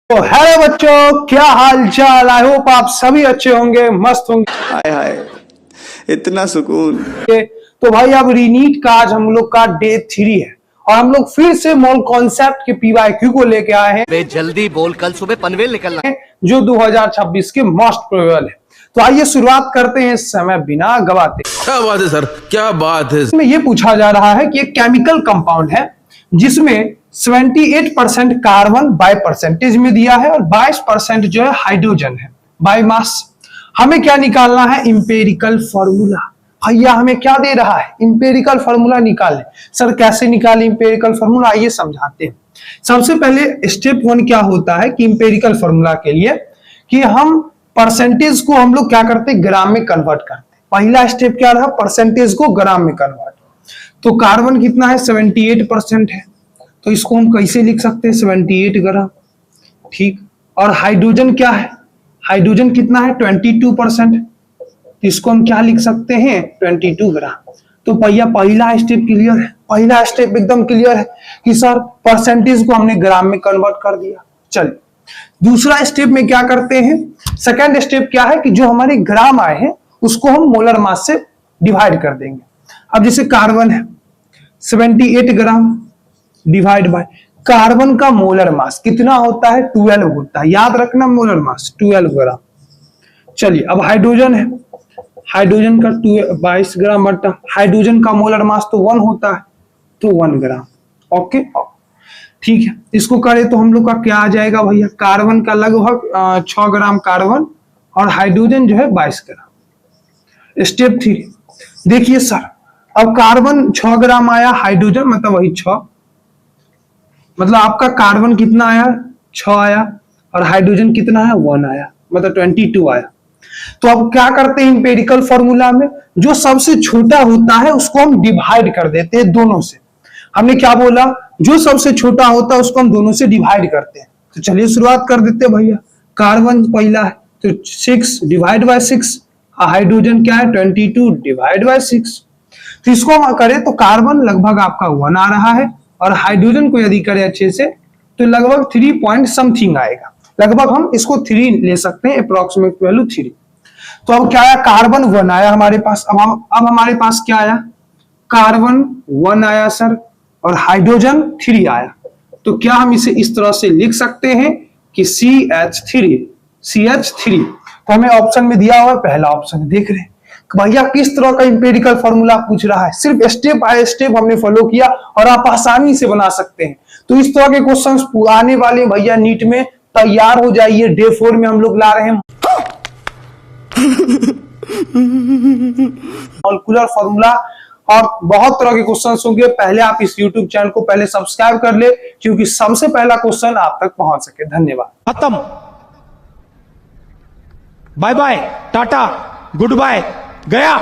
तो हेलो बच्चों, क्या हाल चाल। आई होप आप सभी अच्छे होंगे, मस्त होंगे। हाय हाय, इतना सुकून। तो भाई अब रीनीट का आज हम लोग का डे 3 है और हम लोग फिर से मॉल कॉन्सेप्ट के पीवाईक्यू को लेके आए हैं। वे जल्दी बोल, कल सुबह पनवेल निकलना है जो 2026 के मोस्ट प्रोबेबल है। तो आइए शुरुआत करते हैं समय बिना गवाते। क्या बात है सर, क्या बात है। इसमें यह पूछा जा रहा है कि एक केमिकल कंपाउंड है जिसमें 78% कार्बन बाय परसेंटेज में दिया है और 22% जो है हाइड्रोजन है बाय मास। हमें क्या निकालना है? Empirical formula. भैया हमें क्या दे रहा है? इंपेरिकल फॉर्मूला निकालें। सर कैसे निकालें इंपेरिकल फॉर्मूला? आइए समझाते हैं। सबसे पहले स्टेप 1 क्या होता है कि इंपेरिकल फॉर्मूला के लिए कि हम परसेंटेज को हम लोग क्या करते हैं? ग्राम में कन्वर्ट करते हैं। पहला स्टेप क्या रहा? परसेंटेज को ग्राम में कन्वर्ट। तो कार्बन कितना है? 78% है, तो इसको हम कैसे लिख सकते हैं? 78 ग्राम। ठीक। और हाइड्रोजन क्या है? हाइड्रोजन कितना है? 22%। तो इसको हम क्या लिख सकते हैं? 22 ग्राम। तो भैया पहला स्टेप क्लियर है। पहला स्टेप एकदम क्लियर है कि सर परसेंटेज को हमने ग्राम में कन्वर्ट कर दिया। चलिए दूसरा स्टेप में क्या करते हैं? सेकेंड स्टेप क्या है कि जो हमारे ग्राम आए हैं उसको हम मोलर मास से डिवाइड कर देंगे। अब जैसे कार्बन है 78 ग्राम डिवाइड बाय कार्बन का मोलर मास कितना होता है? 12 होता है। याद रखना मोलर मास 12 ग्राम। चलिए अब हाइड्रोजन है, हाइड्रोजन का 22 ग्राम बटा हाइड्रोजन का मोलर मास तो 1 होता है, तो 1 ग्राम। ओके ठीक है। इसको करें तो हम लोग का क्या आ जाएगा भैया? कार्बन का लगभग 6 ग्राम कार्बन और हाइड्रोजन जो है 22 ग्राम। स्टेप 3 देखिए सर, अब कार्बन 6 ग्राम आया, हाइड्रोजन मतलब वही 6, मतलब आपका कार्बन कितना आया? 6 आया और हाइड्रोजन कितना है? 1 आया, मतलब 22 आया। तो अब क्या करते हैं इंपेरिकल फॉर्मूला में? जो सबसे छोटा होता है उसको हम डिवाइड कर देते हैं दोनों से। हमने क्या बोला? जो सबसे छोटा होता है उसको हम दोनों से डिवाइड करते हैं। तो चलिए शुरुआत कर देते हैं भैया। कार्बन पहला है तो 6 डिवाइड बाय 6, हाइड्रोजन क्या है? 22 डिवाइड बाय 6। तो इसको हम करें तो कार्बन लगभग आपका 1 आ रहा है और हाइड्रोजन को यदि करें अच्छे से तो लगभग 3 पॉइंट समथिंग आएगा। लगभग हम इसको 3 ले सकते हैं, अप्रोक्सीमेट वैल्यू 3। तो अब क्या आया? कार्बन 1 आया हमारे पास। अब हमारे पास क्या आया? कार्बन 1 आया सर और हाइड्रोजन 3 आया। तो क्या हम इसे इस तरह से लिख सकते हैं कि CH3। तो हमें ऑप्शन में दिया हुआ पहला ऑप्शन देख रहे हैं। भैया किस तरह का इंपेरिकल फॉर्मूला पूछ रहा है? सिर्फ स्टेप बाय स्टेप हमने फॉलो किया और आप आसानी से बना सकते हैं। तो इस तरह के क्वेश्चंस आने वाले भैया नीट में, तैयार हो जाइए। डे 4 में हम लोग ला रहे हैं मॉलिक्यूलर फॉर्मूला और बहुत तरह के क्वेश्चंस होंगे। पहले आप इस YouTube चैनल को पहले सब्सक्राइब कर ले क्योंकि सबसे पहला क्वेश्चन आप तक पहुंच सके। धन्यवाद। खत्म, bye bye, tata, goodbye, गया।